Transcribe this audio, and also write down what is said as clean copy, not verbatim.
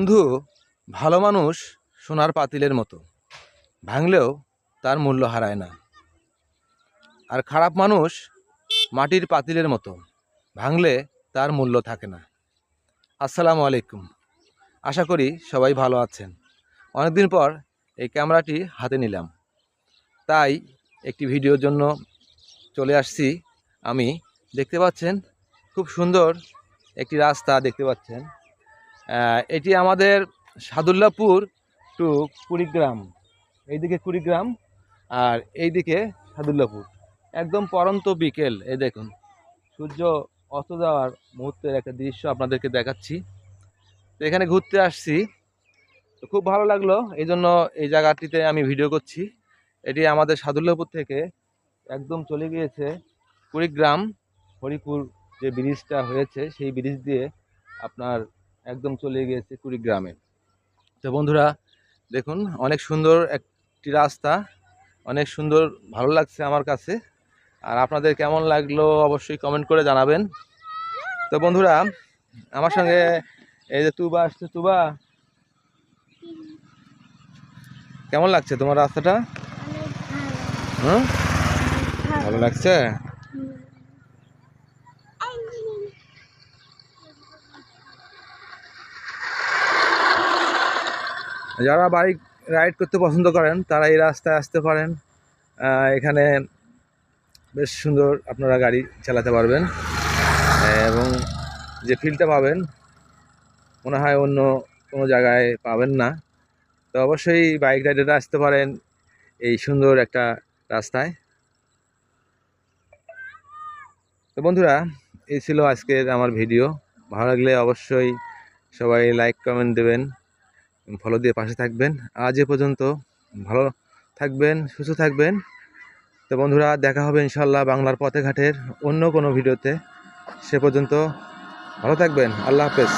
বন্ধু, ভালো মানুষ সোনার পাতিলের মতো, ভাঙলেও তার মূল্য হারায় না। আর খারাপ মানুষ মাটির পাতিলের মতো, ভাঙলে তার মূল্য থাকে না। আসসালামু আলাইকুম। আশা করি সবাই ভালো আছেন। অনেকদিন পর এই ক্যামেরাটি হাতে নিলাম, তাই একটি ভিডিওর জন্য চলে আসছি। আমি দেখতে পাচ্ছেন খুব সুন্দর একটি রাস্তা দেখতে পাচ্ছেন। এটি আমাদের সাদুল্লাপুর টু কুড়িগ্রাম, এইদিকে কুড়িগ্রাম আর এইদিকে সাদুল্লাপুর। একদম পরন্ত বিকেল, এই দেখুন সূর্য অস্ত যাওয়ার মুহূর্তের একটা দৃশ্য আপনাদেরকে দেখাচ্ছি। তো এখানে ঘুরতে আসছি, তো খুব ভালো লাগলো, এই জন্য এই জায়গাটিতে আমি ভিডিও করছি। এটি আমাদের সাদুল্লাপুর থেকে একদম চলে গিয়েছে কুড়িগ্রাম হরিপুর, যে ব্রিজটা হয়েছে সেই ব্রিজ দিয়ে আপনার একদম চলে গিয়েছে কুড়িগ্রামে। তো বন্ধুরা দেখুন, অনেক সুন্দর একটি রাস্তা, অনেক সুন্দর, ভালো লাগছে আমার কাছে। আর আপনাদের কেমন লাগলো অবশ্যই কমেন্ট করে জানাবেন। তো বন্ধুরা, আমার সঙ্গে এই যে তুবা আসছে। তুবা, কেমন লাগছে তোমার রাস্তাটা? হুম, ভালো লাগছে। যারা বাইক রাইড করতে পছন্দ করেন তারা এই রাস্তায় আসতে পারেন। এখানে বেশ সুন্দর আপনারা গাড়ি চালাতে পারবেন এবং যে ফিলটা পাবেন মনে হয় অন্য কোনো জায়গায় পাবেন না। তো অবশ্যই বাইক রাইডাররা আসতে পারেন এই সুন্দর একটা রাস্তায়। তো বন্ধুরা, এই ছিল আজকের আমার ভিডিও। ভালো লাগলে অবশ্যই সবাই লাইক কমেন্ট দেবেন, ফলো দিয়ে পাশে থাকবেন। আজ এ পর্যন্ত, ভালো থাকবেন, সুস্থ থাকবেন। তো বন্ধুরা, দেখা হবে ইনশাল্লাহ বাংলার পথে ঘাটের অন্য কোনো ভিডিওতে। সে পর্যন্ত ভালো থাকবেন। আল্লাহ হাফেজ।